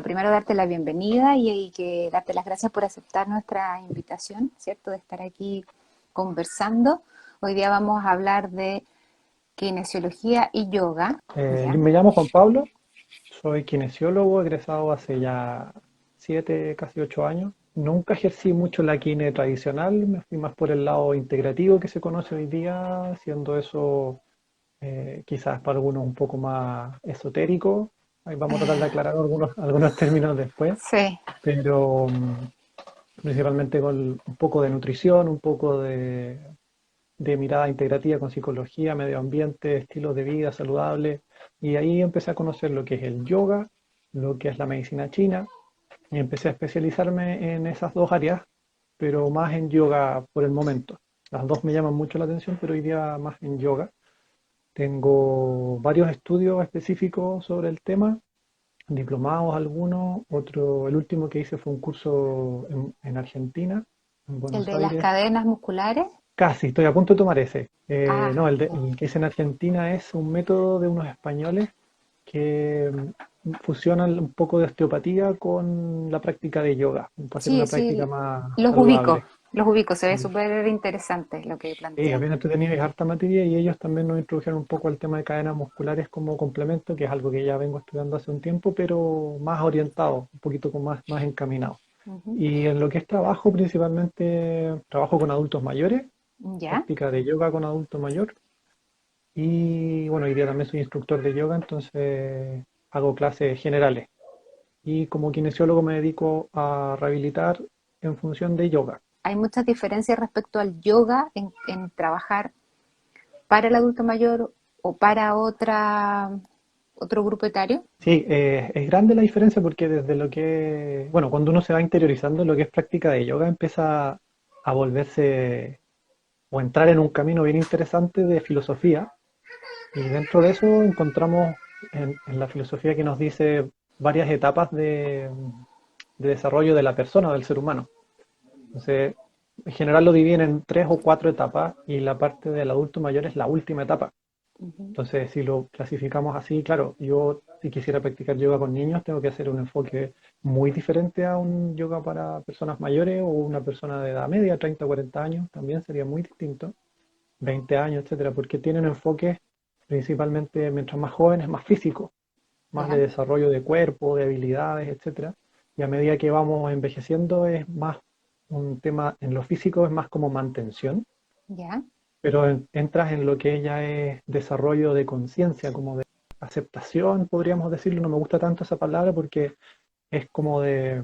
Primero darte la bienvenida y que darte las gracias por aceptar nuestra invitación, ¿cierto? De estar aquí conversando. Hoy día vamos a hablar de kinesiología y yoga, Yo ¿ya? me llamo Juan Pablo, soy kinesiólogo, egresado hace ya 7, casi 8 años. Nunca ejercí mucho la kine tradicional, me fui más por el lado integrativo que se conoce hoy día, siendo eso quizás para algunos un poco más esotérico. Ahí vamos a tratar de aclarar algunos términos después, Sí, pero principalmente con un poco de nutrición, un poco de mirada integrativa con psicología, medio ambiente, estilos de vida saludable. Y ahí empecé a conocer lo que es el yoga, lo que es la medicina china, y empecé a especializarme en esas dos áreas, pero más en yoga por el momento. Las dos me llaman mucho la atención, pero hoy día más en yoga. Tengo varios estudios específicos sobre el tema, diplomados algunos, otro, el último que hice fue un curso en Argentina, en el Buenos de las Aires. cadenas musculares. Casi, estoy a punto de tomar ese. Ah, No, ya. el que hice en Argentina es un método de unos españoles que fusionan un poco de osteopatía con la práctica de yoga, para hacer Sí, una práctica sí, más saludable. los ubico, se ve Sí, súper interesante lo que sí, es plantean. bien entretenido y es harta materia y ellos también nos introdujeron un poco al tema de cadenas musculares como complemento, que es algo que ya vengo estudiando hace un tiempo, pero más orientado, un poquito más encaminado. Ujú. Y en lo que es trabajo, principalmente trabajo con adultos mayores, Ya. práctica de yoga con adulto mayor. Y bueno, hoy día también soy instructor de yoga, entonces hago clases generales. Y como kinesiólogo me dedico a rehabilitar en función de yoga. Hay muchas diferencias respecto al yoga en trabajar para el adulto mayor o para otro grupo etario. Sí, es grande la diferencia porque desde lo que, bueno, cuando uno se va interiorizando en lo que es práctica de yoga, empieza a volverse o entrar en un camino bien interesante de filosofía. Y dentro de eso encontramos en la filosofía que nos dice varias etapas de desarrollo de la persona o del ser humano. Entonces, en general lo dividen en 3 o 4 etapas y la parte del adulto mayor es la última etapa. Ujú. Entonces, si lo clasificamos así, claro, yo si quisiera practicar yoga con niños, tengo que hacer un enfoque muy diferente a un yoga para personas mayores o una persona de edad media, 30 o 40 años, también sería muy distinto, 20 años, etcétera, porque tienen enfoques principalmente mientras más jóvenes, más físicos, más de Ya, desarrollo de cuerpo, de habilidades, etcétera. Y a medida que vamos envejeciendo es más un tema en lo físico, es más como mantención, ya. pero entras en lo que ya es desarrollo de conciencia, como de aceptación, podríamos decirlo. No me gusta tanto esa palabra porque es como de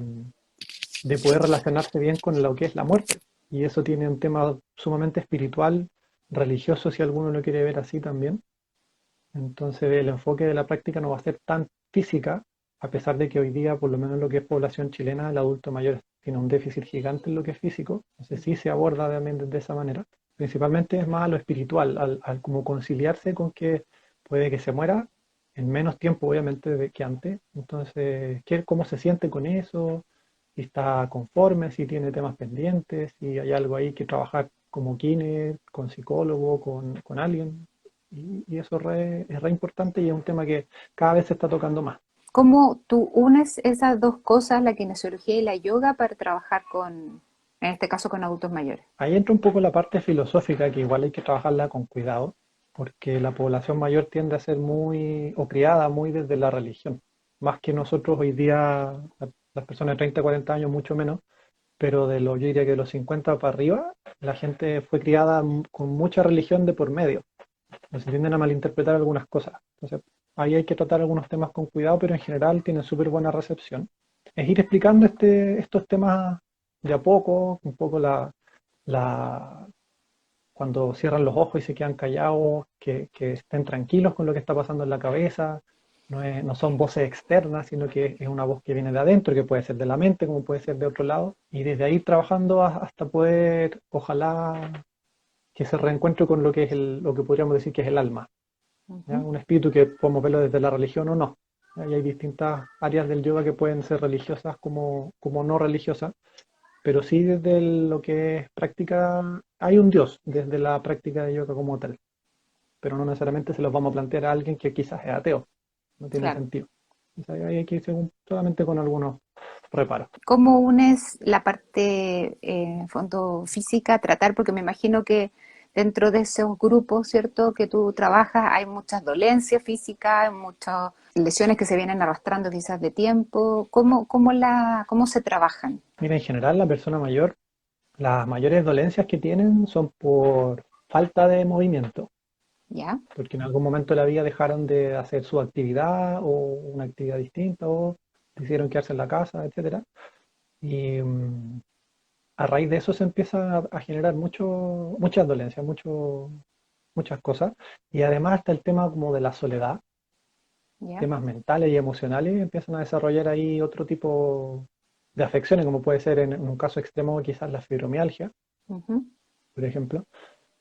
poder relacionarse bien con lo que es la muerte. Y eso tiene un tema sumamente espiritual, religioso, si alguno lo quiere ver así también. Entonces el enfoque de la práctica no va a ser tan física, a pesar de que hoy día, por lo menos en lo que es población chilena, el adulto mayor tiene un déficit gigante en lo que es físico. Entonces sí se aborda también de esa manera. Principalmente es más a lo espiritual, al como conciliarse con que puede que se muera en menos tiempo, obviamente, que antes. Entonces, ¿cómo se siente con eso? Si está conforme, si tiene temas pendientes, si hay algo ahí que trabajar como kine, con psicólogo, con alguien. Y eso es re importante y es un tema que cada vez se está tocando más. ¿Cómo tú unes esas dos cosas, la kinesiología y la yoga, para trabajar en este caso, con adultos mayores? Ahí entra un poco la parte filosófica que igual hay que trabajarla con cuidado, porque la población mayor tiende a ser muy, o criada muy desde la religión, más que nosotros hoy día, las personas de 30, 40 años mucho menos, pero yo diría que de los 50 para arriba, la gente fue criada con mucha religión de por medio. Se tienden a malinterpretar algunas cosas. Entonces, ahí hay que tratar algunos temas con cuidado, pero en general tienen súper buena recepción. Es ir explicando estos temas de a poco, un poco la, cuando cierran los ojos y se quedan callados, que estén tranquilos con lo que está pasando en la cabeza. No son voces externas, sino que es una voz que viene de adentro, que puede ser de la mente, como puede ser de otro lado. Y desde ahí trabajando hasta poder, ojalá, que se reencuentre con lo que es lo que podríamos decir que es el alma. ¿Ya? Ujú. Un espíritu que podemos verlo desde la religión o no. Y hay distintas áreas del yoga que pueden ser religiosas como no religiosas, pero sí desde lo que es práctica, hay un Dios desde la práctica de yoga como tal, pero no necesariamente se los vamos a plantear a alguien que quizás es ateo, no tiene Claro. sentido. Quizá ahí hay que irse solamente con algunos reparos. ¿Cómo unes la parte, en fondo, física, tratar? Porque me imagino que dentro de esos grupos, ¿cierto?, que tú trabajas, hay muchas dolencias físicas, hay muchas lesiones que se vienen arrastrando quizás de tiempo. ¿Cómo se trabajan? Mira, en general la persona mayor, las mayores dolencias que tienen son por falta de movimiento, ¿Ya? porque en algún momento de la vida dejaron de hacer su actividad o una actividad distinta o decidieron quedarse en la casa, etcétera. Y a raíz de eso se empieza a generar muchas dolencias, muchas cosas. Y además está el tema como de la soledad, ¿Ya? temas mentales y emocionales, empiezan a desarrollar ahí otro tipo de afecciones, como puede ser en un caso extremo quizás la fibromialgia, Ujú. por ejemplo.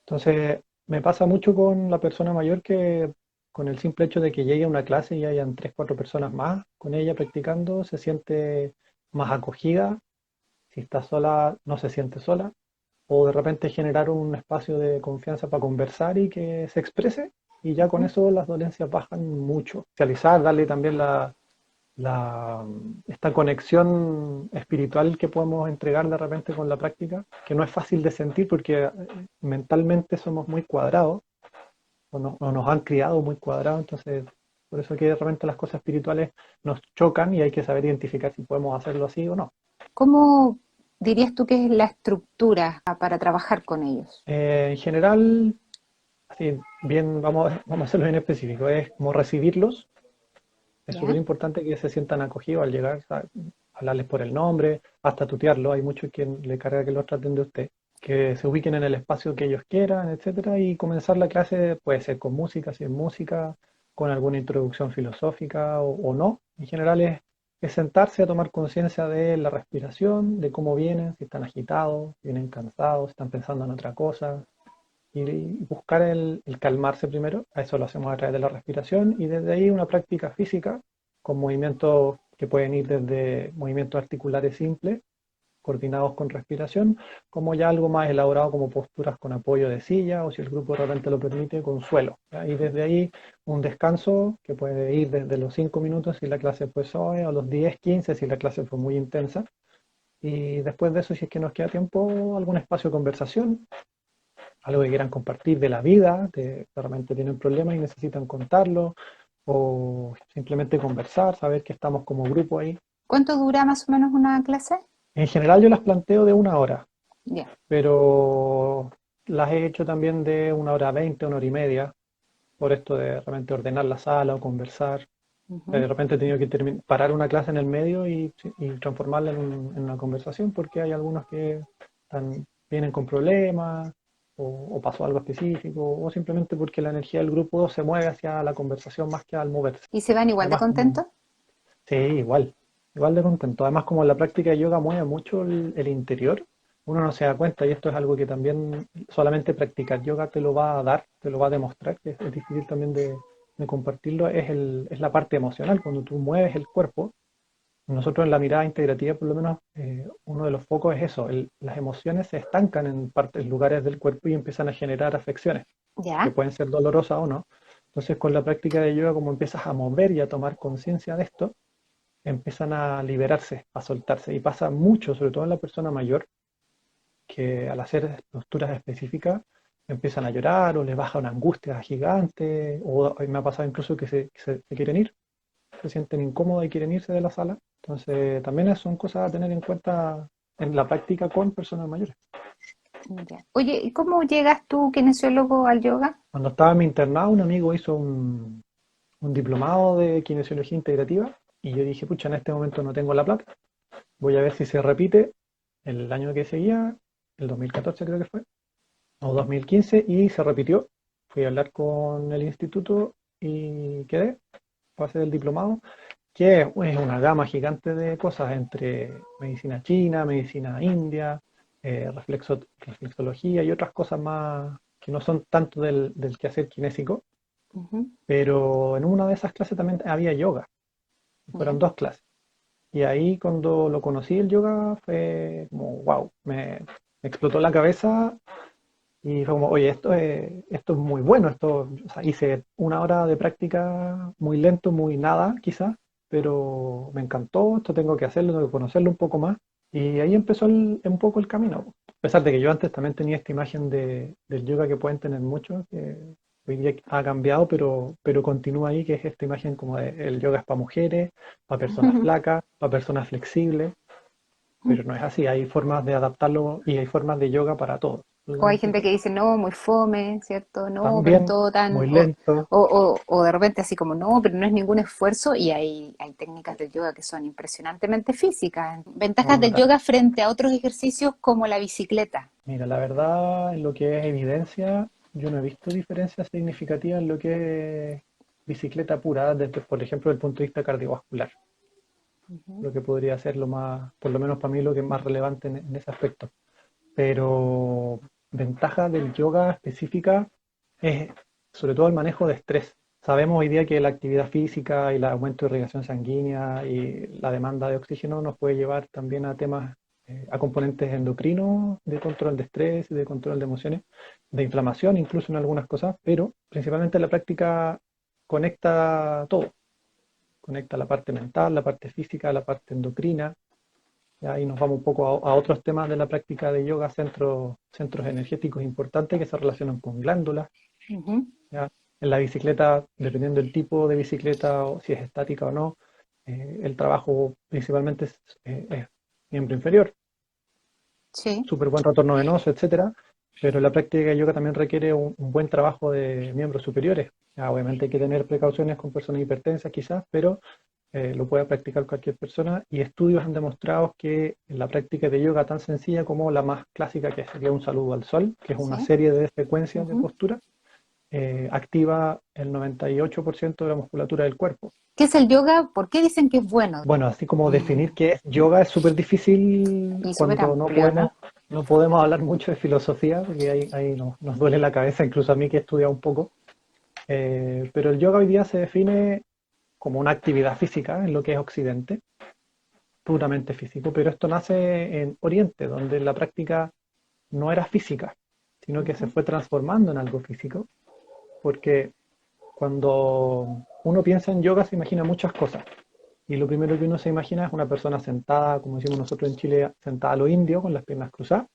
Entonces, me pasa mucho con la persona mayor que con el simple hecho de que llegue a una clase y hayan tres, cuatro personas más con ella practicando, se siente más acogida. Si está sola, no se siente sola. O de repente generar un espacio de confianza para conversar y que se exprese. Y ya con Ujú. eso las dolencias bajan mucho. Socializar, darle también esta conexión espiritual que podemos entregar de repente con la práctica, que no es fácil de sentir porque mentalmente somos muy cuadrados o nos han criado muy cuadrados, entonces por eso que de repente las cosas espirituales nos chocan y hay que saber identificar si podemos hacerlo así o no. ¿Cómo dirías tú que es la estructura para trabajar con ellos? En general, así bien, vamos a hacerlo bien específico, es como recibirlos. Es súper ¿Ya? importante que se sientan acogidos al llegar, hablarles por el nombre, hasta tutearlo. Hay muchos quien le carga que los traten de usted, que se ubiquen en el espacio que ellos quieran, etcétera, y comenzar la clase puede ser con música, sin música, con alguna introducción filosófica o no. En general es sentarse a tomar conciencia de la respiración, de cómo vienen, si están agitados, si vienen cansados, si están pensando en otra cosa, y buscar el calmarse primero. A eso lo hacemos a través de la respiración y desde ahí una práctica física con movimientos que pueden ir desde movimientos articulares simples, coordinados con respiración, como ya algo más elaborado como posturas con apoyo de silla o si el grupo de repente lo permite, con suelo. ¿Ya? Y desde ahí un descanso que puede ir desde los 5 minutos si la clase fue suave, a los 10 15 si la clase fue muy intensa. Y después de eso, si es que nos queda tiempo, algún espacio de conversación, algo que quieran compartir de la vida, de realmente tienen problemas y necesitan contarlo, o simplemente conversar, saber que estamos como grupo ahí. ¿Cuánto dura más o menos una clase? En general yo las planteo de una hora, Ya. pero las he hecho también de una hora 20, una hora y media, por esto de realmente ordenar la sala o conversar. Ujú. De repente he tenido que parar una clase en el medio y transformarla en una conversación porque hay algunos que vienen con problemas o pasó algo específico o simplemente porque la energía del grupo se mueve hacia la conversación más que al moverse. ¿Y se van igual de Además, como, contentos? sí, igual de contento. Además, como la práctica de yoga mueve mucho el interior, uno no se da cuenta y esto es algo que también solamente practicar yoga te lo va a dar, te lo va a demostrar, que es difícil también de compartirlo, es la parte emocional, cuando tú mueves el cuerpo. Nosotros en la mirada integrativa, por lo menos, uno de los focos es eso, las emociones se estancan en partes, lugares del cuerpo y empiezan a generar afecciones, que Ya. pueden ser dolorosas o no. Entonces, con la práctica de yoga, como empiezas a mover y a tomar conciencia de esto, empiezan a liberarse, a soltarse. Y pasa mucho, sobre todo en la persona mayor, que al hacer posturas específicas empiezan a llorar o les baja una angustia gigante, o me ha pasado incluso que se quieren ir, se sienten incómodos y quieren irse de la sala. Entonces, también son cosas a tener en cuenta en la práctica con personas mayores. Ya. Oye, ¿y cómo llegas tú, kinesiólogo, al yoga? Cuando estaba en mi internado, un amigo hizo un diplomado de kinesiología integrativa y yo dije, pucha, en este momento no tengo la plata, voy a ver si se repite el año que seguía, el 2014 creo que fue, o 2015, y se repitió. Fui a hablar con el instituto y quedé, pasé del diplomado, que es una gama gigante de cosas entre medicina china, medicina india, reflexología y otras cosas más que no son tanto del quehacer kinésico, Ujú. pero en una de esas clases también había yoga, Ya. fueron dos clases. Y ahí cuando lo conocí el yoga fue como, wow, me explotó la cabeza y fue como, oye, esto es muy bueno, o sea, hice una hora de práctica muy lento, muy nada quizás, pero me encantó, esto tengo que hacerlo, tengo que conocerlo un poco más. Y ahí empezó un poco el camino. A pesar de que yo antes también tenía esta imagen del yoga que pueden tener muchos, que hoy día ha cambiado, pero continúa ahí, que es esta imagen como de el yoga es para mujeres, para personas flacas, para personas flexibles, pero no es así, hay formas de adaptarlo y hay formas de yoga para todos, O hay absolutamente gente todos. que dice, no, muy fome, ¿cierto? No, pero es También todo tan... muy lento, O de repente así como, no, pero no es ningún esfuerzo y hay técnicas del yoga que son impresionantemente físicas. Ventajas no, del yoga frente a otros ejercicios como la bicicleta. mira, la verdad, en lo que es evidencia, yo no he visto diferencias significativas en lo que es bicicleta pura, desde, por ejemplo, desde el punto de vista cardiovascular, Ujú. lo que podría ser lo más, por lo menos para mí, lo que es más relevante en ese aspecto. Pero ventaja del yoga específica es sobre todo el manejo de estrés. Sabemos hoy día que la actividad física y el aumento de irrigación sanguínea y la demanda de oxígeno nos puede llevar también a temas, a componentes endocrinos, de control de estrés, de control de emociones, de inflamación, incluso en algunas cosas, pero principalmente la práctica conecta todo. Conecta la parte mental, la parte física, la parte endocrina. Ya ahí nos vamos un poco a otros temas de la práctica de yoga, centros energéticos importantes que se relacionan con glándulas. Ujú. ¿Ya? En la bicicleta, dependiendo del tipo de bicicleta o si es estática o no, el trabajo principalmente es miembro inferior, Sí. súper buen retorno venoso, etcétera, pero la práctica de yoga también requiere un buen trabajo de miembros superiores. Ya, obviamente hay que tener precauciones con personas hipertensas quizás, pero lo puede practicar cualquier persona y estudios han demostrado que la práctica de yoga tan sencilla como la más clásica, que sería un saludo al sol, que es una Sí. serie de secuencias de Ujú. posturas, activa el 98% de la musculatura del cuerpo. ¿Qué es el yoga? ¿Por qué dicen que es bueno? Bueno, así como definir qué es yoga es súper difícil Y súper cuando amplio, ¿no? no podemos hablar mucho de filosofía, porque ahí nos duele la cabeza, incluso a mí que he estudiado un poco. Pero el yoga hoy día se define como una actividad física en lo que es Occidente, puramente físico, pero esto nace en Oriente, donde la práctica no era física, sino que se Ujú. fue transformando en algo físico, porque cuando uno piensa en yoga se imagina muchas cosas. Y lo primero que uno se imagina es una persona sentada, como decimos nosotros en Chile, sentada a lo indio, con las piernas cruzadas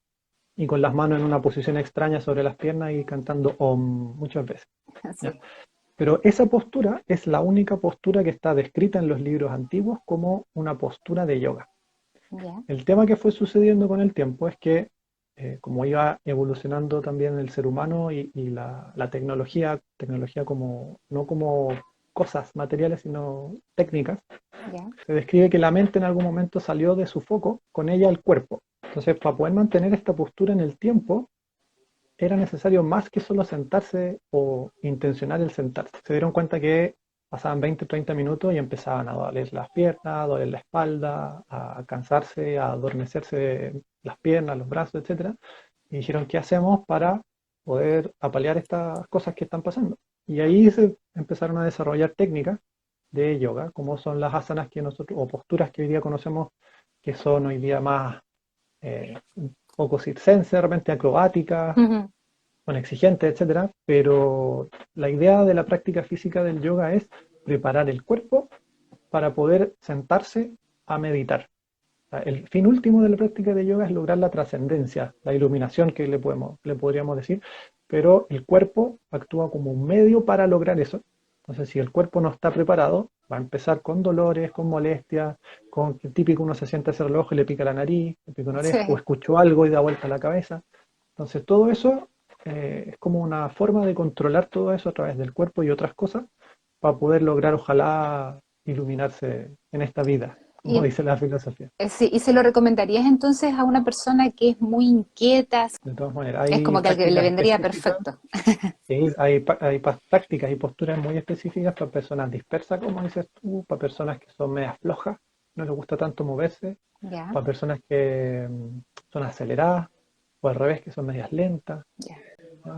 y con las manos en una posición extraña sobre las piernas y cantando Om muchas veces. ¿Ya? Sí. Pero esa postura es la única postura que está descrita en los libros antiguos como una postura de yoga. Ya. El tema que fue sucediendo con el tiempo es que, como iba evolucionando también el ser humano y la tecnología como, no como cosas materiales, sino técnicas, Ya. se describe que la mente en algún momento salió de su foco, con ella el cuerpo. Entonces, para poder mantener esta postura en el tiempo, era necesario más que solo sentarse o intencionar el sentarse. Se dieron cuenta que pasaban 20, 30 minutos y empezaban a doler las piernas, a doler la espalda, a cansarse, a adormecerse las piernas, los brazos, etcétera. Y dijeron, ¿qué hacemos para poder apalear estas cosas que están pasando? Y ahí se empezaron a desarrollar técnicas de yoga, como son las asanas que nosotros, o posturas que hoy día conocemos, que son hoy día más un poco circense, de repente acrobáticas, Ujú. son exigentes, etcétera, pero la idea de la práctica física del yoga es preparar el cuerpo para poder sentarse a meditar. O sea, el fin último de la práctica de yoga es lograr la trascendencia, la iluminación que le podríamos decir, pero el cuerpo actúa como un medio para lograr eso. Entonces, si el cuerpo no está preparado, va a empezar con dolores, con molestias, con el típico uno se siente hacia el ojo y le pica la nariz, le pica una oreja, o Sí. escuchó algo y da vuelta la cabeza. Entonces, todo eso es como una forma de controlar todo eso a través del cuerpo y otras cosas para poder lograr, ojalá, iluminarse en esta vida, como Y, dice la filosofía. sí, ¿y se lo recomendarías entonces a una persona que es muy inquieta? De todas maneras, Es hay como que al que le prácticas vendría específicas, perfecto. sí, prácticas y posturas muy específicas para personas dispersas, como dices tú, para personas que son medias flojas, no les gusta tanto moverse, Ya, para personas que son aceleradas, o al revés, que son medias lentas. ya.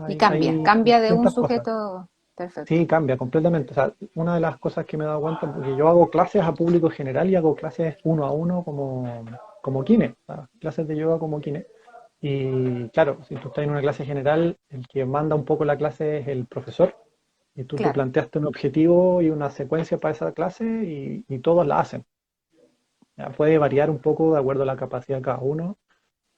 Y Hay cambia de un distintas cosas. sujeto. Perfecto. Sí, cambia completamente. O sea, una de las cosas que me he dado cuenta, porque yo hago clases a público general y hago clases uno a uno como kine, o sea, clases de yoga como kine. Y claro, si tú estás en una clase general, el que manda un poco la clase es el profesor Y tú te claro. planteaste un objetivo y una secuencia para esa clase y todos la hacen. Ya, puede variar un poco de acuerdo a la capacidad de cada uno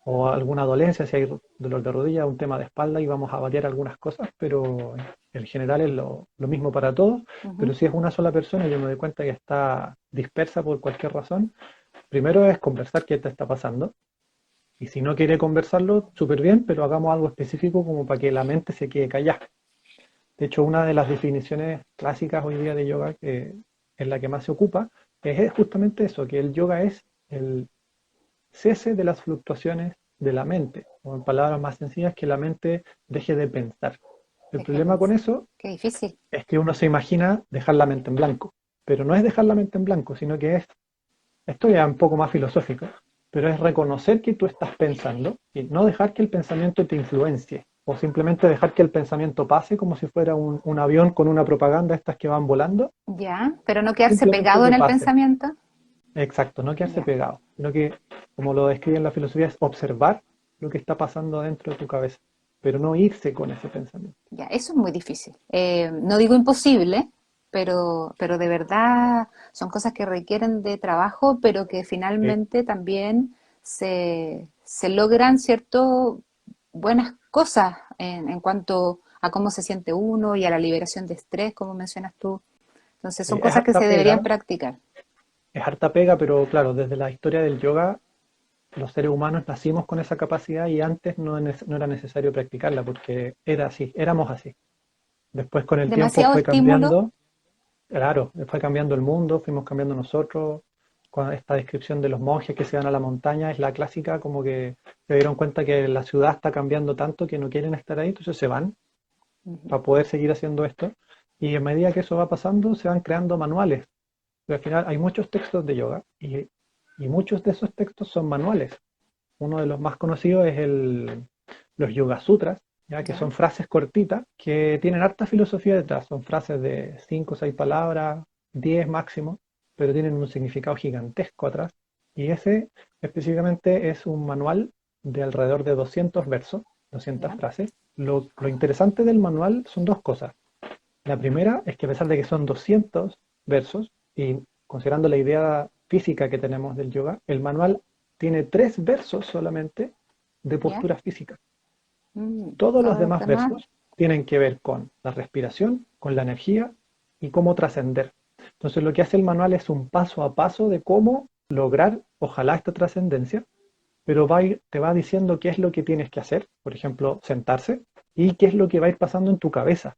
o alguna dolencia, si hay dolor de rodilla, un tema de espalda y vamos a variar algunas cosas, pero en general es lo mismo para todos. Pero Ujú. si es una sola persona y yo me doy cuenta que está dispersa por cualquier razón, primero es conversar qué te está pasando. Y si no quiere conversarlo, súper bien, pero hagamos algo específico como para que la mente se quede callada. De hecho, una de las definiciones clásicas hoy día de yoga, que es la que más se ocupa, es justamente eso, que el yoga es el cese de las fluctuaciones de la mente, o en palabras más sencillas, que la mente deje de pensar. El Deje de problema con pensar. eso Qué difícil. es que uno se imagina dejar la mente en blanco, pero no es dejar la mente en blanco, sino que es, esto ya es un poco más filosófico, pero es reconocer que tú estás pensando y no dejar que el pensamiento te influencie, o simplemente dejar que el pensamiento pase como si fuera un avión con una propaganda, estas que van volando, Ya, pero no quedarse simplemente pegado en que el pase. pensamiento. Exacto, no quedarse Ya, pegado, sino que, como lo describe en la filosofía, es observar lo que está pasando dentro de tu cabeza, pero no irse con ese pensamiento. ya, eso es muy difícil. No digo imposible, pero de verdad son cosas que requieren de trabajo, pero que Eh, finalmente también se logran, ¿cierto? Buenas cosas en cuanto a cómo se siente uno y a la liberación de estrés, como mencionas tú. Entonces son es cosas que harta se deberían pega, practicar. es harta pega, pero claro, desde la historia del yoga, los seres humanos nacimos con esa capacidad y antes no era necesario practicarla porque era así, éramos así. Después con el tiempo Demasiado fue estímulo. cambiando. Claro, fue cambiando el mundo, fuimos cambiando nosotros. Con esta descripción de los monjes que se van a la montaña es la clásica, como que se dieron cuenta que la ciudad está cambiando tanto que no quieren estar ahí, entonces se van Ujú. para poder seguir haciendo esto. Y a medida que eso va pasando, se van creando manuales. Pero al final hay muchos textos de yoga y muchos de esos textos son manuales. Uno de los más conocidos es los Yoga Sutras, ya que Ya, son frases cortitas que tienen harta filosofía detrás. Son frases de 5 o 6 palabras, 10 máximo, pero tienen un significado gigantesco atrás. Y ese específicamente es un manual de alrededor de 200 versos, 200 ya, frases. Lo interesante del manual son dos cosas. La primera es que a pesar de que son 200 versos, y considerando la idea física que tenemos del yoga, el manual tiene 3 versos solamente de ya. postura física. Todos los Todos los demás demás. versos tienen que ver con la respiración, con la energía y cómo trascender. Entonces lo que hace el manual es un paso a paso de cómo lograr, ojalá, esta trascendencia, pero te va diciendo qué es lo que tienes que hacer, por ejemplo, sentarse, y qué es lo que va a ir pasando en tu cabeza.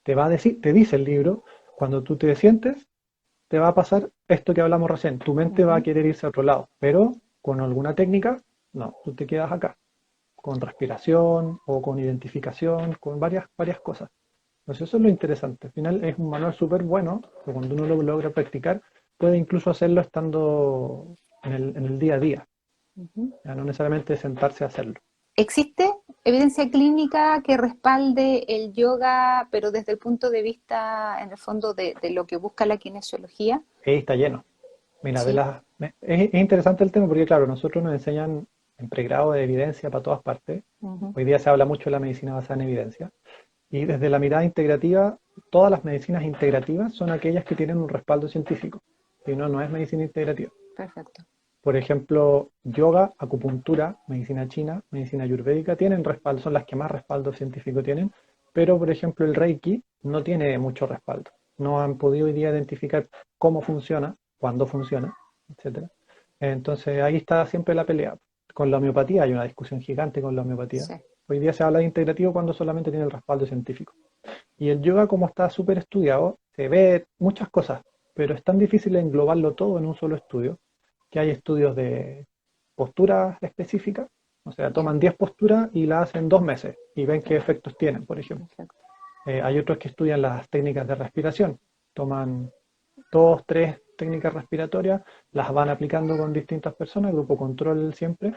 Te va a decir, te dice el libro, cuando tú te sientes, te va a pasar esto que hablamos recién. Tu mente va a Ujú. querer irse a otro lado, pero con alguna técnica, no, tú te quedas acá, con respiración o con identificación, con varias cosas. Entonces eso es lo interesante. Al final es un manual súper bueno, que cuando uno lo logra practicar, puede incluso hacerlo estando en el día a día, Ujú. ya no necesariamente sentarse a hacerlo. ¿Existe evidencia clínica que respalde el yoga, pero desde el punto de vista, en el fondo, de lo que busca la kinesiología? Está lleno. Mira, Sí. es interesante el tema porque, claro, nosotros nos enseñan en pregrado de evidencia para todas partes. Ujú. Hoy día se habla mucho de la medicina basada en evidencia. Y desde la mirada integrativa, todas las medicinas integrativas son aquellas que tienen un respaldo científico. Si no, no es medicina integrativa. Perfecto. Por ejemplo, yoga, acupuntura, medicina china, medicina ayurvédica tienen respaldo, son las que más respaldo científico tienen, pero por ejemplo el Reiki no tiene mucho respaldo. No han podido hoy día identificar cómo funciona, cuándo funciona, etcétera. Entonces ahí está siempre la pelea. Con la homeopatía hay una discusión gigante con la homeopatía. Sí. Hoy día se habla de integrativo cuando solamente tiene el respaldo científico. Y el yoga, como está súper estudiado, se ve muchas cosas, pero es tan difícil englobarlo todo en un solo estudio, que hay estudios de posturas específicas, o sea, Ya. toman 10 posturas y las hacen 2 meses y ven qué Perfecto. efectos tienen, por ejemplo. Perfecto. Hay otros que estudian las técnicas de respiración, toman 2, 3 técnicas respiratorias, las van aplicando con distintas personas, grupo control siempre,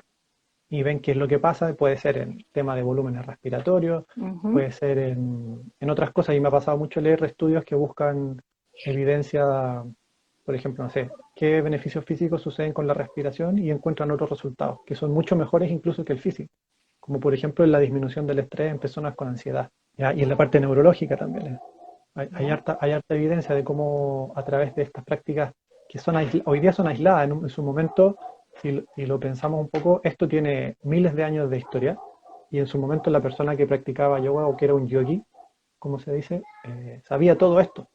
y ven qué es lo que pasa. Puede ser en tema de volúmenes respiratorios, Ujú. puede ser en otras cosas. Y me ha pasado mucho leer estudios que buscan evidencia, por ejemplo, no sé, qué beneficios físicos suceden con la respiración y encuentran otros resultados, que son mucho mejores incluso que el físico. Como por ejemplo en la disminución del estrés en personas con ansiedad, ¿ya? Y en la parte neurológica también. ¿ya? Hay harta evidencia de cómo a través de estas prácticas que hoy día son aisladas, en su momento, si lo pensamos un poco, esto tiene miles de años de historia y en su momento la persona que practicaba yoga o que era un yogi, como se dice, sabía todo esto.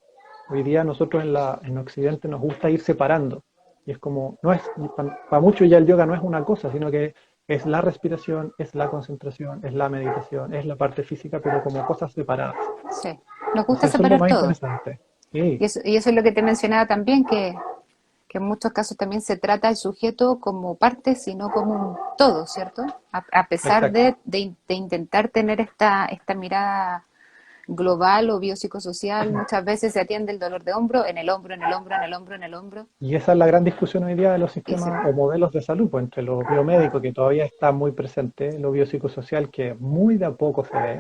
Hoy día nosotros en Occidente nos gusta ir separando y es como, no es, para muchos ya el yoga no es una cosa, sino que es la respiración, es la concentración, es la meditación, es la parte física, pero como cosas separadas. Sí. Nos gusta Entonces eso es lo separar más todo. interesante. Sí, Y eso es lo que te mencionaba también, que en muchos casos también se trata al sujeto como parte, sino como un todo, ¿cierto? A pesar exacto. de intentar tener esta mirada global o biopsicosocial, muchas veces se atiende el dolor de hombro en el hombro, en el hombro, en el hombro, en el hombro. Y esa es la gran discusión hoy día de los Y se, sistemas o modelos de salud, pues entre lo biomédico, que todavía está muy presente, lo biopsicosocial, que muy de a poco se ve,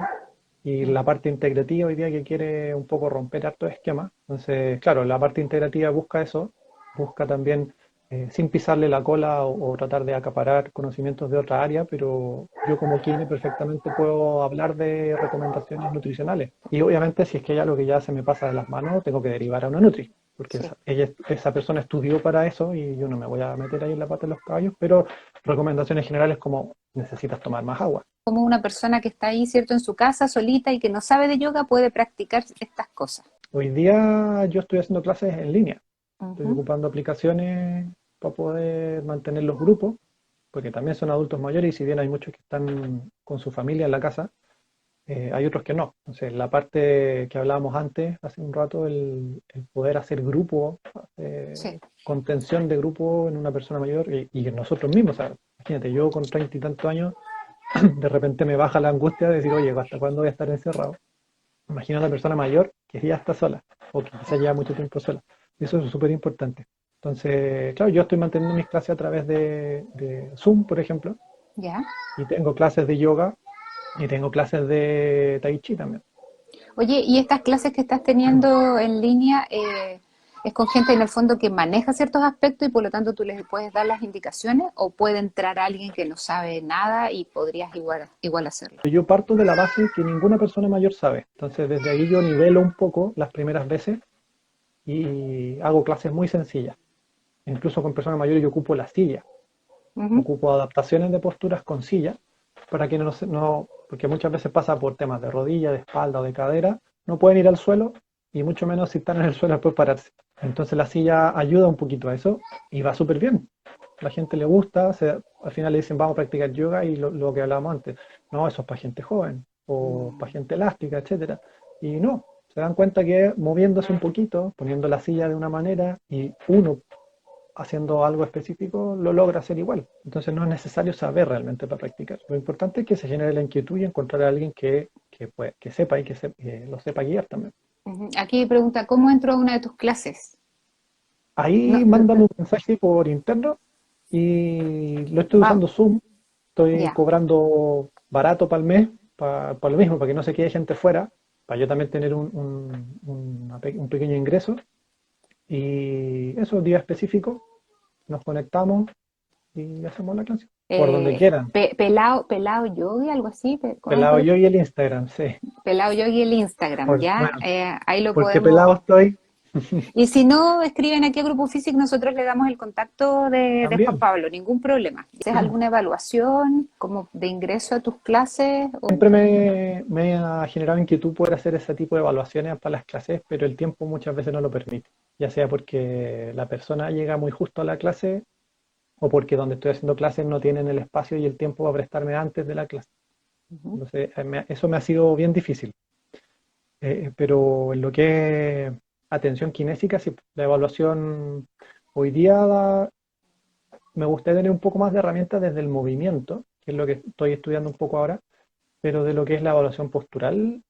y la parte integrativa hoy día que quiere un poco romper hartos esquemas. Entonces, claro, la parte integrativa busca eso, busca también, sin pisarle la cola o tratar de acaparar conocimientos de otra área, pero yo como kine perfectamente puedo hablar de recomendaciones nutricionales. Y obviamente si es que hay algo que ya se me pasa de las manos, tengo que derivar a una nutri, porque sí. esa persona estudió para eso y yo no me voy a meter ahí en la pata de los caballos, pero recomendaciones generales como necesitas tomar más agua. Como una persona que está ahí, ¿cierto?, en su casa solita y que no sabe de yoga puede practicar estas cosas. Hoy día yo estoy haciendo clases en línea, estoy Ujú. ocupando aplicaciones para poder mantener los grupos, porque también son adultos mayores y si bien hay muchos que están con su familia en la casa, hay otros que no. Entonces, la parte que hablábamos antes, hace un rato, el poder hacer grupo, Sí, contención de grupo en una persona mayor y en nosotros mismos. O sea, imagínate, yo con 30 y tantos años, de repente me baja la angustia de decir, oye, ¿hasta cuándo voy a estar encerrado? Imagina a una persona mayor que ya está sola o que quizá lleva mucho tiempo sola. Eso es súper importante. Entonces, claro, yo estoy manteniendo mis clases a través de Zoom, por ejemplo, ya. y tengo clases de yoga y tengo clases de Tai Chi también. Oye, ¿y estas clases que estás teniendo en línea es con gente en el fondo que maneja ciertos aspectos y por lo tanto tú les puedes dar las indicaciones o puede entrar alguien que no sabe nada y podrías igual hacerlo? Yo parto de la base que ninguna persona mayor sabe. Entonces, desde ahí yo nivelo un poco las primeras veces y hago clases muy sencillas. Incluso con personas mayores yo ocupo la silla. Ujú. Ocupo adaptaciones de posturas con silla para que porque muchas veces pasa por temas de rodilla, de espalda o de cadera, no pueden ir al suelo y mucho menos si están en el suelo después pararse. Entonces la silla ayuda un poquito a eso y va súper bien. La gente le gusta, al final le dicen vamos a practicar yoga y lo que hablábamos antes, no, eso es para gente joven o para gente elástica, etcétera. Y no, se dan cuenta que moviéndose un poquito, poniendo la silla de una manera y uno haciendo algo específico lo logra hacer igual. Entonces no es necesario saber realmente para practicar. Lo importante es que se genere la inquietud y encontrar a alguien que sepa y que lo sepa guiar también. Ujú. Aquí pregunta, ¿cómo entro a una de tus clases? No, Ahí mándame un mensaje por interno y lo estoy va, usando Zoom. Estoy ya. cobrando barato para el mes, para lo mismo, para que no se quede gente fuera, para yo también tener un pequeño ingreso. Y eso, día específico, nos conectamos y hacemos la clase. Por donde quieran. Pelao Yogi, algo así. ¿Cómo es? Pelado yo y el Instagram, sí. Pelao Yogi el Instagram, ¿ya? Bueno, Ahí lo porque pelado podemos. estoy Y si no, escriben aquí a Grupo Físico, nosotros le damos el contacto de Juan también. Pablo, ningún problema. ¿Haces alguna evaluación como de ingreso a tus clases? Siempre me ha generado inquietud poder hacer ese tipo de evaluaciones para las clases, pero el tiempo muchas veces no lo permite. Ya sea porque la persona llega muy justo a la clase o porque donde estoy haciendo clases no tienen el espacio y el tiempo para prestarme antes de la clase. Ujú. Entonces, eso me ha sido bien difícil. Pero en lo que es atención kinésica, sí, la evaluación hoy día me gustaría tener un poco más de herramientas desde el movimiento, que es lo que estoy estudiando un poco ahora, pero de lo que es la evaluación postural,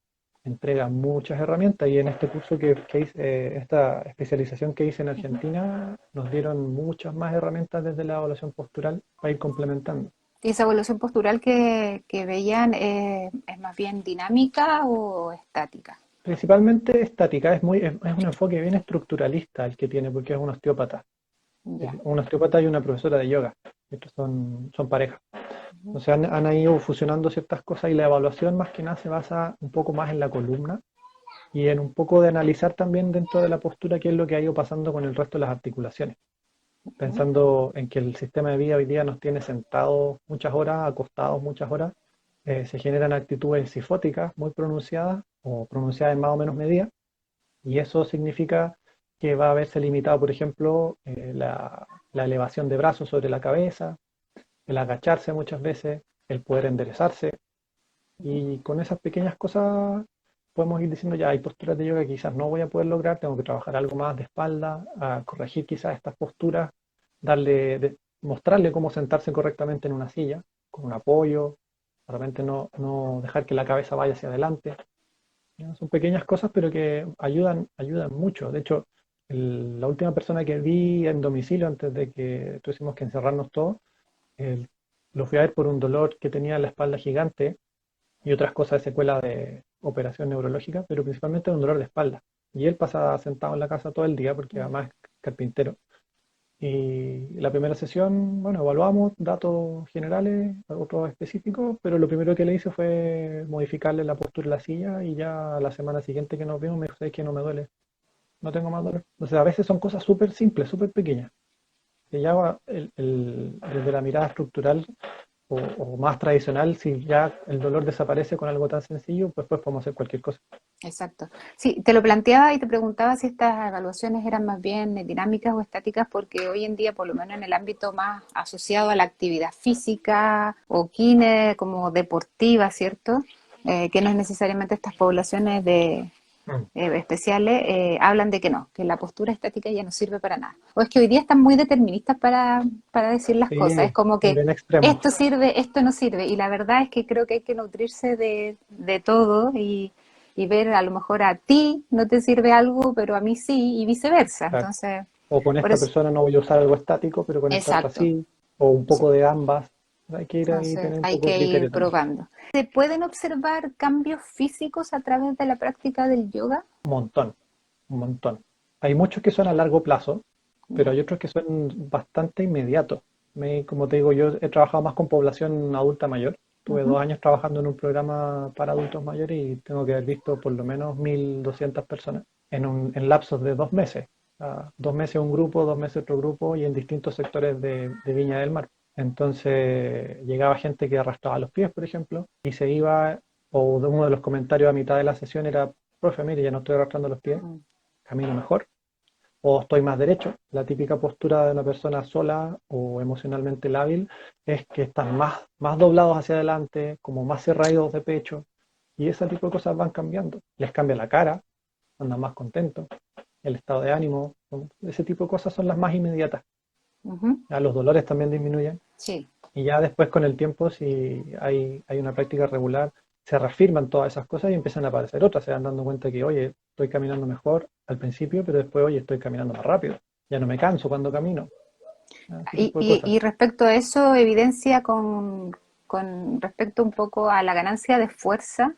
entrega muchas herramientas y en este curso que hice, esta especialización que hice en Ujú. Argentina, nos dieron muchas más herramientas desde la evaluación postural para ir complementando. ¿Y esa evaluación postural que veían es más bien dinámica o estática? Principalmente estática, es un enfoque bien estructuralista el que tiene, porque es un osteópata. Ya. Un osteópata y una profesora de yoga. Estos son parejas. Ujú. Entonces han ido fusionando ciertas cosas y la evaluación más que nada se basa un poco más en la columna y en un poco de analizar también dentro de la postura qué es lo que ha ido pasando con el resto de las articulaciones, pensando en que el sistema de vida hoy día nos tiene sentados muchas horas, acostados muchas horas, se generan actitudes sifóticas muy pronunciadas o pronunciadas en más o menos medida, y eso significa que va a verse limitado, por ejemplo, la elevación de brazos sobre la cabeza, el agacharse muchas veces, el poder enderezarse, y con esas pequeñas cosas podemos ir diciendo ya hay posturas de yoga que quizás no voy a poder lograr, tengo que trabajar algo más de espalda, a corregir quizás estas posturas, mostrarle cómo sentarse correctamente en una silla, con un apoyo, de repente no dejar que la cabeza vaya hacia adelante. ¿No? Son pequeñas cosas, pero que ayudan mucho. De hecho, la última persona que vi en domicilio antes de que tuviésemos que encerrarnos todos, el- lo fui a ver por un dolor que tenía en la espalda gigante y otras cosas de secuela de operación neurológica, pero principalmente un dolor de espalda. Y él pasaba sentado en la casa todo el día porque además es carpintero. Y la primera sesión, bueno, evaluamos datos generales, otros específicos, pero lo primero que le hice fue modificarle la postura de la silla y ya la semana siguiente que nos vimos me dijo, "¿Sabes qué? No me duele, no tengo más dolor". Entonces a veces son cosas súper simples, súper pequeñas, que ya desde la mirada estructural o más tradicional, si ya el dolor desaparece con algo tan sencillo, pues podemos hacer cualquier cosa. Exacto. Sí, te lo planteaba y te preguntaba si estas evaluaciones eran más bien dinámicas o estáticas, porque hoy en día, por lo menos en el ámbito más asociado a la actividad física o kine, como deportiva, ¿cierto? Que no es necesariamente estas poblaciones Mm. especiales, hablan de que no, que la postura estática ya no sirve para nada. O es que hoy día están muy deterministas para decir las cosas. Es Sí, como son que bien extremos. esto sirve, esto no sirve. Y la verdad es que creo que hay que nutrirse de todo y ver a lo mejor a ti no te sirve algo, pero a mí sí, y viceversa. Claro. Entonces, O con por esta eso, persona no voy a usar algo estático, pero con esta otra exacto. sí, o un Sí. poco de ambas. Hay que ir ahí Entonces tener un hay poco de que ir criterio también. probando. ¿Se pueden observar cambios físicos a través de la práctica del yoga? Un montón, un montón. Hay muchos que son a largo plazo, pero hay otros que son bastante inmediatos. Como te digo, yo he trabajado más con población adulta mayor. Tuve Ujú. 2 años trabajando en un programa para adultos mayores y tengo que haber visto por lo menos 1.200 personas en lapsos de 2 meses. 2 meses un grupo, 2 meses otro grupo y en distintos sectores de Viña del Mar. Entonces llegaba gente que arrastraba los pies, por ejemplo, y se iba, o uno de los comentarios a mitad de la sesión era, profe, mire, ya no estoy arrastrando los pies, Mm. camino mejor, o estoy más derecho. La típica postura de una persona sola o emocionalmente lábil es que están más doblados hacia adelante, como más cerrados de pecho, y ese tipo de cosas van cambiando. Les cambia la cara, andan más contentos, el estado de ánimo, ese tipo de cosas son las más inmediatas. Ujú. Ya los dolores también disminuyen. Sí. Y ya después con el tiempo, si hay una práctica regular, se reafirman todas esas cosas y empiezan a aparecer otras. Se van dando cuenta que, oye, estoy caminando mejor al principio, pero después, oye, estoy caminando más rápido. Ya no me canso cuando camino. Ese Y, tipo de y- cosas. y respecto a eso, evidencia con respecto un poco a la ganancia de fuerza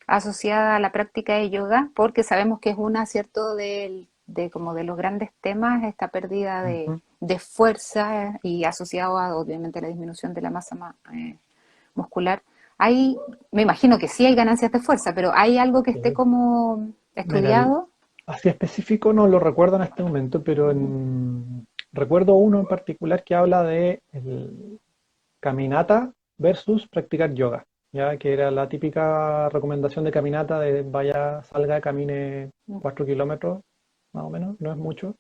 asociada a la práctica de yoga, porque sabemos que es una, ¿cierto?, de como de los grandes temas, esta pérdida Ujú. de fuerza y asociado a, obviamente, la disminución de la masa muscular. Hay, me imagino que sí hay ganancias de fuerza, pero ¿hay algo que esté Sí. como Mira, estudiado? así específico no lo recuerdo en este momento, pero Ujú. recuerdo uno en particular que habla de caminata versus practicar yoga, ya que era la típica recomendación de caminata de vaya, salga, camine 4 kilómetros, más o menos, no es mucho,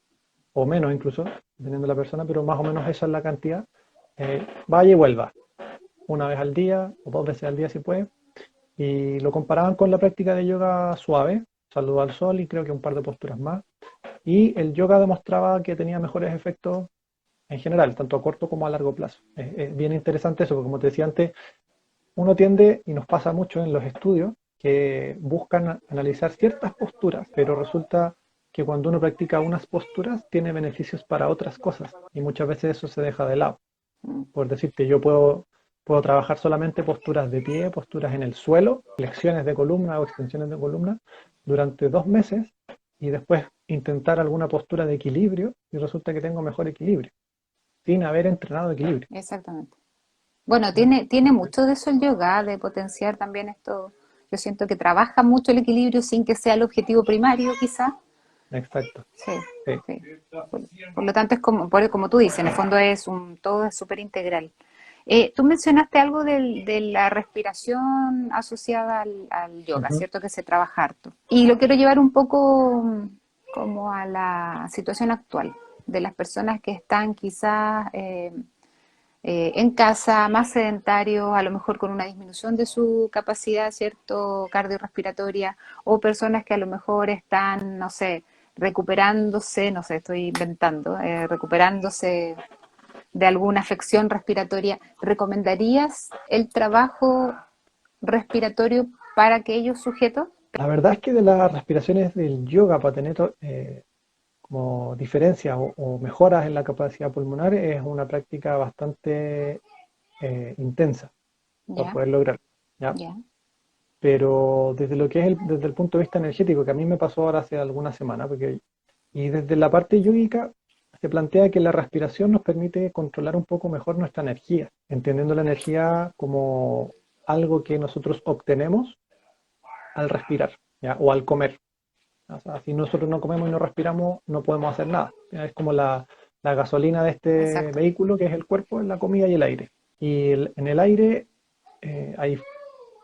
o menos incluso, dependiendo de la persona, pero más o menos esa es la cantidad. Vaya y vuelva, una vez al día o 2 veces al día si puede, y lo comparaban con la práctica de yoga suave, saludo al sol y creo que un par de posturas más, y el yoga demostraba que tenía mejores efectos en general, tanto a corto como a largo plazo. Es bien interesante eso, porque como te decía antes, uno tiende, y nos pasa mucho en los estudios, que buscan analizar ciertas posturas, pero resulta que cuando uno practica unas posturas tiene beneficios para otras cosas, y muchas veces eso se deja de lado. Por decirte, yo puedo trabajar solamente posturas de pie, posturas en el suelo, flexiones de columna o extensiones de columna durante 2 meses y después intentar alguna postura de equilibrio y resulta que tengo mejor equilibrio sin haber entrenado equilibrio. Exactamente. Bueno, ¿No? tiene mucho de eso el yoga, de potenciar también esto, Yo siento que trabaja mucho el equilibrio sin que sea el objetivo primario, quizás. Exacto. Sí, Sí. sí. Por lo tanto, es como tú dices, en el fondo todo es súper integral. Tú mencionaste algo de la respiración asociada al yoga, Ujú. ¿cierto? Que se trabaja harto. Y lo quiero llevar un poco como a la situación actual de las personas que están quizás en casa, más sedentarios, a lo mejor con una disminución de su capacidad, ¿cierto? Cardiorrespiratoria, o personas que a lo mejor están, no sé, recuperándose, no sé, estoy inventando, recuperándose de alguna afección respiratoria. ¿Recomendarías el trabajo respiratorio para aquellos sujetos? La verdad es que de las respiraciones del yoga para tener como diferencias o mejoras en la capacidad pulmonar es una práctica bastante intensa para Ya, poder lograr, ¿ya? ya, Pero desde lo que es desde el punto de vista energético, que a mí me pasó ahora hace algunas semanas, y desde la parte yógica se plantea que la respiración nos permite controlar un poco mejor nuestra energía, entendiendo la energía como algo que nosotros obtenemos al respirar, ¿ya? O al comer. O sea, si nosotros no comemos y no respiramos, no podemos hacer nada. Es como la gasolina de este exacto. vehículo, que es el cuerpo, es la comida y el aire. Y en el aire hay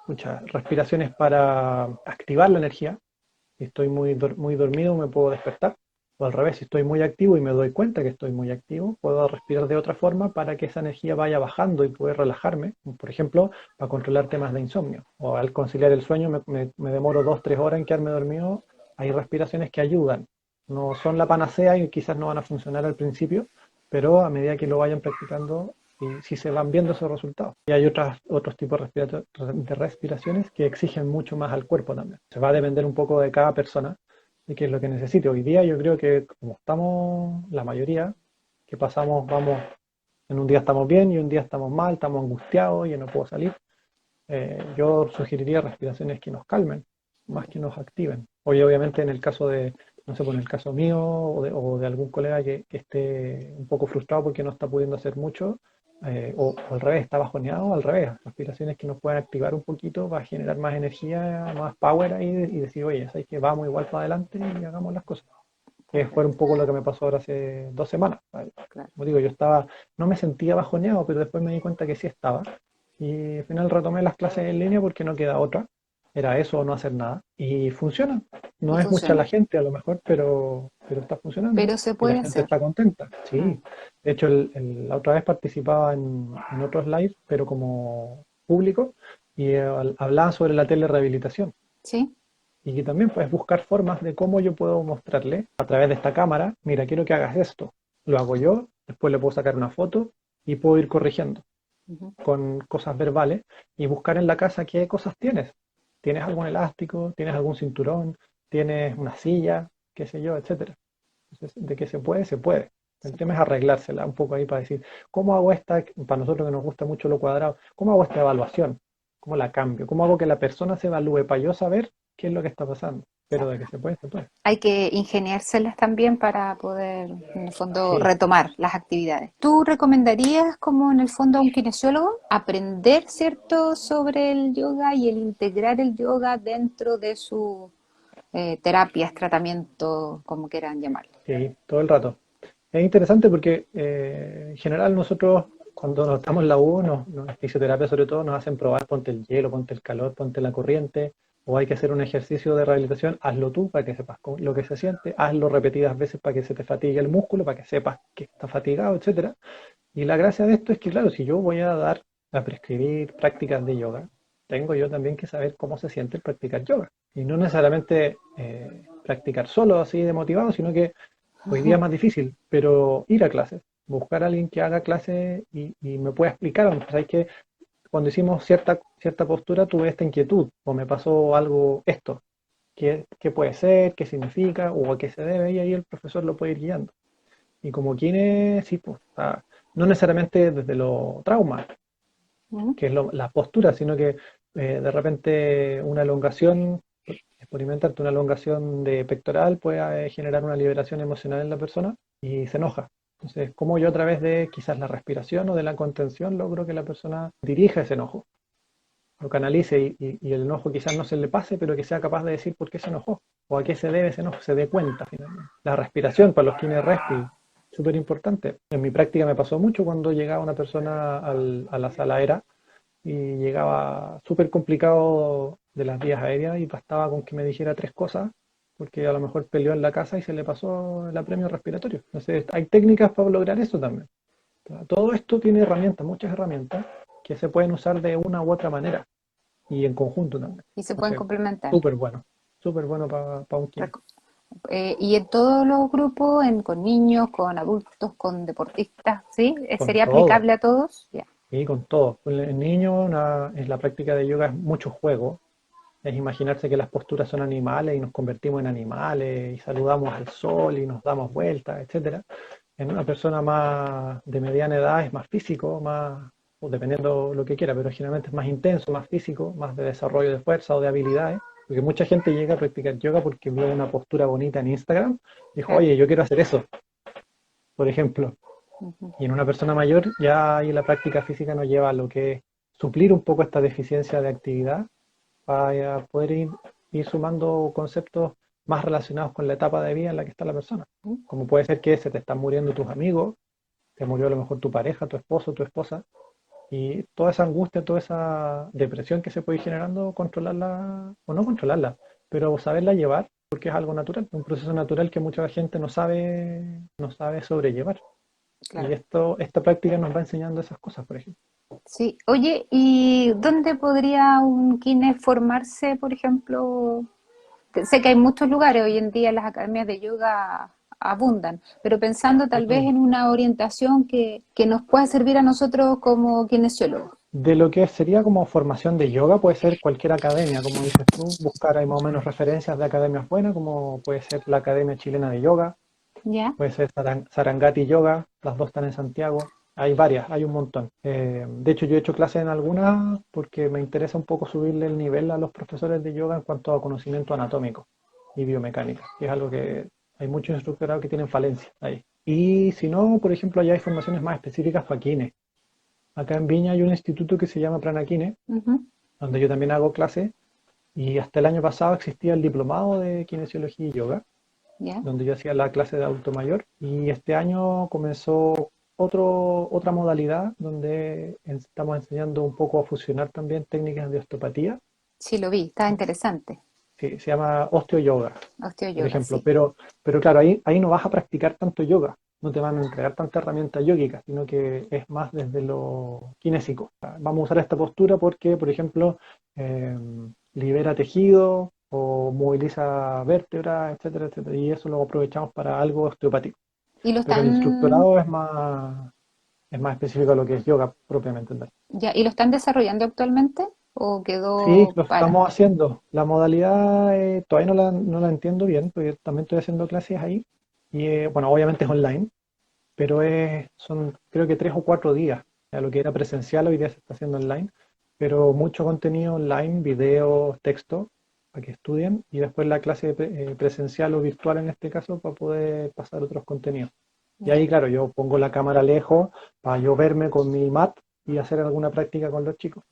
muchas respiraciones para activar la energía. Si estoy muy dormido, me puedo despertar. O al revés, si estoy muy activo y me doy cuenta que estoy muy activo, puedo respirar de otra forma para que esa energía vaya bajando y poder relajarme. Por ejemplo, para controlar temas de insomnio. O al conciliar el sueño me demoro 2, 3 horas en quedarme dormido. Hay respiraciones que ayudan. No son la panacea y quizás no van a funcionar al principio, pero a medida que lo vayan practicando, sí se van viendo esos resultados. Y hay otros tipos de respiraciones que exigen mucho más al cuerpo también. Se va a depender un poco de cada persona de qué es lo que necesite. Hoy día yo creo que como estamos la mayoría, que pasamos, vamos, en un día estamos bien y un día estamos mal, estamos angustiados y yo no puedo salir, yo sugeriría respiraciones que nos calmen, más que nos activen. Oye, obviamente en el caso de, no sé, por en el caso mío o de algún colega que esté un poco frustrado porque no está pudiendo hacer mucho, o al revés, está bajoneado, al revés, respiraciones que nos puedan activar un poquito para generar más energía, más power ahí y decir, oye, sabes que vamos igual para adelante y hagamos las cosas. Que fue un Perfecto, poco lo que me pasó ahora hace 2 semanas. claro. Como digo, no me sentía bajoneado, pero después me di cuenta que sí estaba. Y al final retomé las clases en línea porque no queda otra. Era eso o no hacer nada. Y funciona. Y No es mucha la funciona. gente a lo mejor, pero está funcionando. Pero se Y la puede gente hacer. está contenta. Mm, Sí. De hecho, la otra vez participaba en otros live, pero como público, y hablaba sobre la telerehabilitación. ¿sí? Y que también puedes buscar formas de cómo yo puedo mostrarle a través de esta cámara, mira, quiero que hagas esto. Lo hago yo, después le puedo sacar una foto y puedo ir corrigiendo Ujú. con cosas verbales y buscar en la casa qué cosas tienes. ¿Tienes algún elástico? ¿Tienes algún cinturón? ¿Tienes una silla? ¿Qué sé yo? Etcétera. Entonces, de que se puede, se puede. El Se tema es puede. arreglársela un poco ahí para decir, ¿cómo hago para nosotros que nos gusta mucho lo cuadrado, cómo hago esta evaluación? ¿Cómo la cambio? ¿Cómo hago que la persona se evalúe para yo saber qué es lo que está pasando? O sea, Pero de que se puede, se puede. hay que ingeniárselas también para poder, en el fondo, Sí, retomar las actividades. ¿Tú recomendarías, como en el fondo, a un kinesiólogo aprender, cierto, sobre el yoga y el integrar el yoga dentro de sus terapias, tratamientos, como quieran llamarlo? sí, todo el rato. Es interesante porque en general nosotros cuando nos estamos en la U, en fisioterapia sobre todo, nos hacen probar ponte el hielo, ponte el calor, ponte la corriente, o hay que hacer un ejercicio de rehabilitación, hazlo tú para que sepas lo que se siente, hazlo repetidas veces para que se te fatigue el músculo, para que sepas que está fatigado, etcétera. Y la gracia de esto es que, claro, si yo voy a prescribir prácticas de yoga, tengo yo también que saber cómo se siente el practicar yoga. Y no necesariamente practicar solo así de motivado, sino que hoy día es más difícil, pero ir a clases, buscar a alguien que haga clases y me pueda explicar, ¿sabes que cuando hicimos cierta postura tuve esta inquietud o me pasó algo esto? ¿Qué puede ser? ¿Qué significa? ¿O a qué se debe? Y ahí el profesor lo puede ir guiando. Y como Kine, sí, pues, no necesariamente desde lo trauma, ¿Mm? que es la postura, sino que de repente una elongación, experimentarte una elongación de pectoral puede generar una liberación emocional en la persona y se enoja. Entonces, como yo a través de quizás la respiración o de la contención logro que la persona dirija ese enojo. lo canalice y el enojo quizás no se le pase, pero que sea capaz de decir por qué se enojó o a qué se debe ese enojo, se dé cuenta finalmente. La respiración para los kines respi, súper importante. En mi práctica me pasó mucho cuando llegaba una persona a la sala ERA y llegaba súper complicado de las vías aéreas y bastaba con que me dijera tres cosas, porque a lo mejor peleó en la casa y se le pasó el apremio respiratorio. Entonces, hay técnicas para lograr eso también. Todo esto tiene herramientas, muchas herramientas, que se pueden usar de una u otra manera y en conjunto también. Y se pueden Entonces, complementar. súper bueno para un kine. Y en todos los grupos, con niños, con adultos, con deportistas, ¿sí? Con ¿Sería todo, aplicable a todos? Ya, y con todo. En niños, en la práctica de yoga es mucho juego, es imaginarse que las posturas son animales y nos convertimos en animales y saludamos al sol y nos damos vueltas, etcétera. En una persona más de mediana edad es más físico, más, o dependiendo lo que quiera, pero generalmente es más intenso, más físico, más de desarrollo de fuerza o de habilidades. Porque mucha gente llega a practicar yoga porque vio una postura bonita en Instagram y dijo, claro. oye, yo quiero hacer eso, por ejemplo. Ujú. Y en una persona mayor ya ahí la práctica física nos lleva a lo que es suplir un poco esta deficiencia de actividad para poder ir sumando conceptos más relacionados con la etapa de vida en la que está la persona. Como puede ser que se te están muriendo tus amigos, te murió a lo mejor tu pareja, tu esposo, tu esposa, y toda esa angustia, toda esa depresión que se puede ir generando, controlarla o no controlarla, pero saberla llevar, porque es algo natural, un proceso natural que mucha gente no sabe sobrellevar. Y Claro. esta práctica nos va enseñando esas cosas, por ejemplo. Sí. Oye, ¿y dónde podría un kine formarse, por ejemplo? Sé que hay muchos lugares hoy en día, las academias de yoga abundan, pero pensando tal vez en una orientación que nos pueda servir a nosotros como kinesiólogos. De lo que sería como formación de yoga, puede ser cualquier academia, como dices tú, buscar ahí más o menos referencias de academias buenas, como puede ser la Academia Chilena de Yoga, ¿Ya? puede ser Sarangati Yoga, las dos están en Santiago, hay varias, hay un montón. De hecho, yo he hecho clases en algunas porque me interesa un poco subirle el nivel a los profesores de yoga en cuanto a conocimiento anatómico y biomecánica, que es algo que hay muchos instructorados que tienen falencia ahí. Y si no, por ejemplo, allá hay formaciones más específicas para kines. Acá en Viña hay un instituto que se llama Pranakine, Ujú. donde yo también hago clases, y hasta el año pasado existía el diplomado de kinesiología y yoga, ¿Ya? donde yo hacía la clase de adulto mayor, y este año comenzó otra modalidad donde estamos enseñando un poco a fusionar también técnicas de osteopatía, Sí, lo vi, estaba interesante. que se llama osteoyoga, por Osteoyoga, ejemplo, sí. pero claro, ahí no vas a practicar tanto yoga, no te van a entregar tanta herramienta yógica, sino que es más desde lo kinésico. Vamos a usar esta postura porque, por ejemplo, eh, libera tejido o moviliza vértebras, etcétera, etcétera, y eso lo aprovechamos para algo osteopático. Y lo Pero el están, instructorado es más específico a lo que es yoga propiamente tal. ya, ¿y lo están desarrollando actualmente? ¿O Sí, quedó lo para? estamos haciendo. La modalidad todavía no la entiendo bien, porque yo también estoy haciendo clases ahí. Y bueno, obviamente es online, pero son creo que 3 o 4 días. O sea, lo que era presencial hoy día se está haciendo online, pero mucho contenido online, videos, texto, para que estudien, y después la clase presencial o virtual en este caso para poder pasar otros contenidos. Y Ya. ahí, claro, yo pongo la cámara lejos para yo verme con mi mat y hacer alguna práctica con los chicos.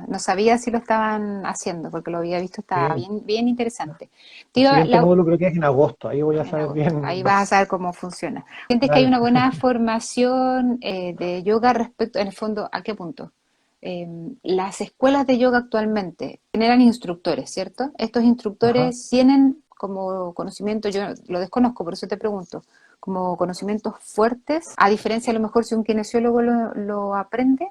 No sabía si lo estaban haciendo, porque lo había visto, estaba Sí. bien, bien interesante. El Tiro, siguiente módulo creo que es en agosto, ahí voy a en saber agosto. Ahí bien. vas a saber cómo funciona. ¿Sientes que hay Dale. una buena formación de yoga respecto, en el fondo, a qué punto? Eh, las escuelas de yoga actualmente generan instructores, ¿cierto? Estos Ajá. instructores tienen como conocimiento, yo lo desconozco, por eso te pregunto, como conocimientos fuertes, a diferencia a lo mejor si un kinesiólogo lo aprende,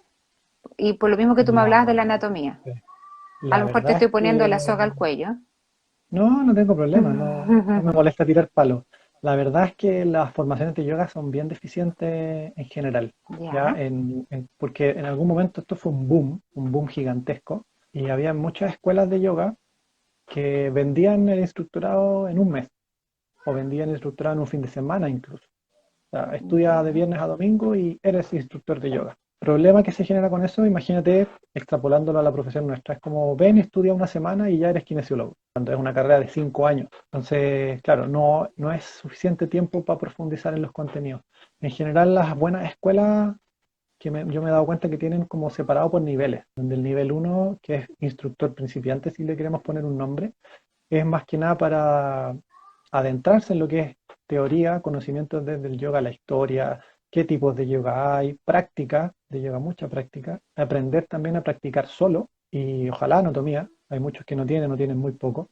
y por lo mismo que tú me hablabas de la La, anatomía. A la lo mejor te verdad es estoy poniendo la soga que al cuello. no tengo problema, no me molesta tirar palos. La verdad es que las formaciones de yoga son bien deficientes en general, ¿ya? Ya, Porque en algún momento esto fue un boom gigantesco, y había muchas escuelas de yoga que vendían el instructorado en un mes, o vendían el instructorado en un fin de semana incluso. O sea, estudia de ya. viernes a domingo y eres instructor de yoga. Problema que se genera con eso, imagínate extrapolándolo a la profesión nuestra, es como ven, estudia una semana y ya eres kinesiólogo, cuando es una carrera de 5 años. Entonces, claro, no es suficiente tiempo para profundizar en los contenidos. En general, las buenas escuelas yo me he dado cuenta que tienen como separado por niveles, donde el nivel uno, que es instructor principiante, si le queremos poner un nombre, es más que nada para adentrarse en lo que es teoría, conocimientos desde el yoga, la historia, qué tipos de yoga hay, práctica de yoga, mucha práctica, aprender también a practicar solo y ojalá anatomía, hay muchos que no tienen muy poco.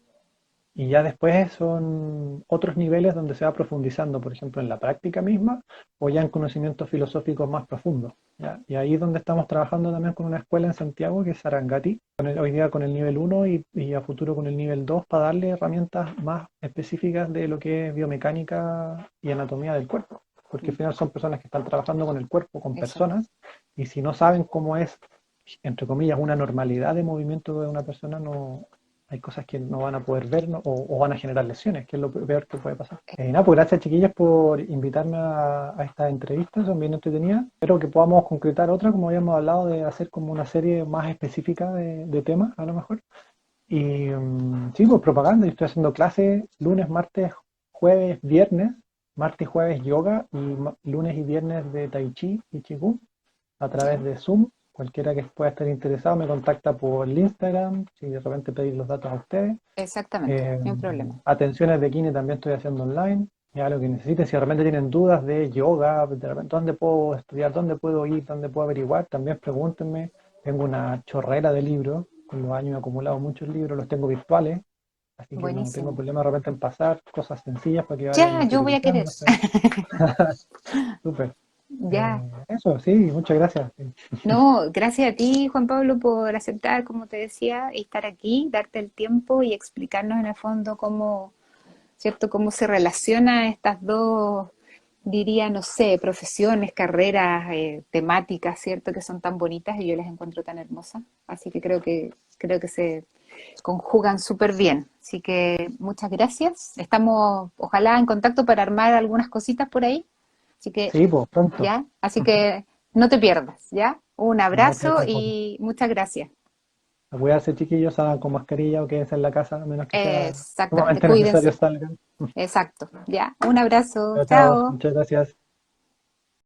Y ya después son otros niveles donde se va profundizando, por ejemplo, en la práctica misma o ya en conocimientos filosóficos más profundos. ¿Ya? Y ahí es donde estamos trabajando también con una escuela en Santiago que es Sarangati, hoy día con el nivel uno y a futuro con el nivel 2 para darle herramientas más específicas de lo que es biomecánica y anatomía del cuerpo. Porque al final son personas que están trabajando con el cuerpo, con Exacto. personas, y si no saben cómo es, entre comillas, una normalidad de movimiento de una persona, no, hay cosas que no van a poder ver, ¿no? O van a generar lesiones, que es lo peor que puede pasar. Nada, pues gracias chiquillos por invitarme a esta entrevista, son bien entretenidas. Espero que podamos concretar otra, como habíamos hablado, de hacer como una serie más específica de temas, a lo mejor. Y sí, pues propaganda, yo estoy haciendo clases lunes, martes, jueves, viernes, martes y jueves yoga y lunes y viernes de tai chi y qigong a través Ya, de Zoom. Cualquiera que pueda estar interesado me contacta por el Instagram, si de repente pedir los datos a ustedes. exactamente, Eh, no hay problema. Atenciones de kine también estoy haciendo online. Ya lo que necesiten, si de repente tienen dudas de yoga, de repente dónde puedo estudiar, dónde puedo ir, dónde puedo averiguar, también pregúntenme. Tengo una chorrera de libros, con los años he acumulado muchos libros, los tengo virtuales, así que no tengo Buenísimo. problema de repente en pasar cosas sencillas para que vayan Ya, yo voy a querer. interiorizando. Súper. Ya. Eso, sí, muchas gracias. No, gracias a ti, Juan Pablo, por aceptar, como te decía, y estar aquí, darte el tiempo y explicarnos en el fondo cómo, ¿cierto? Cómo se relacionan estas dos, diría, no sé, profesiones, carreras, temáticas, ¿cierto? Que son tan bonitas y yo las encuentro tan hermosas. Así que creo que se conjugan súper bien. Así que muchas gracias. Estamos, ojalá, en contacto para armar algunas cositas por ahí. Así que, Sí, pues pronto. ya, así que no te pierdas, ¿ya? Un No, ustedes abrazo tampoco. y muchas gracias. A cuidarse, chiquillos, salgan con mascarilla o quédense en la casa, a menos que sea Exactamente, sumamente necesario cuídense. salgan. Exacto, ya. Un abrazo, Chao, chao. chao. Muchas gracias.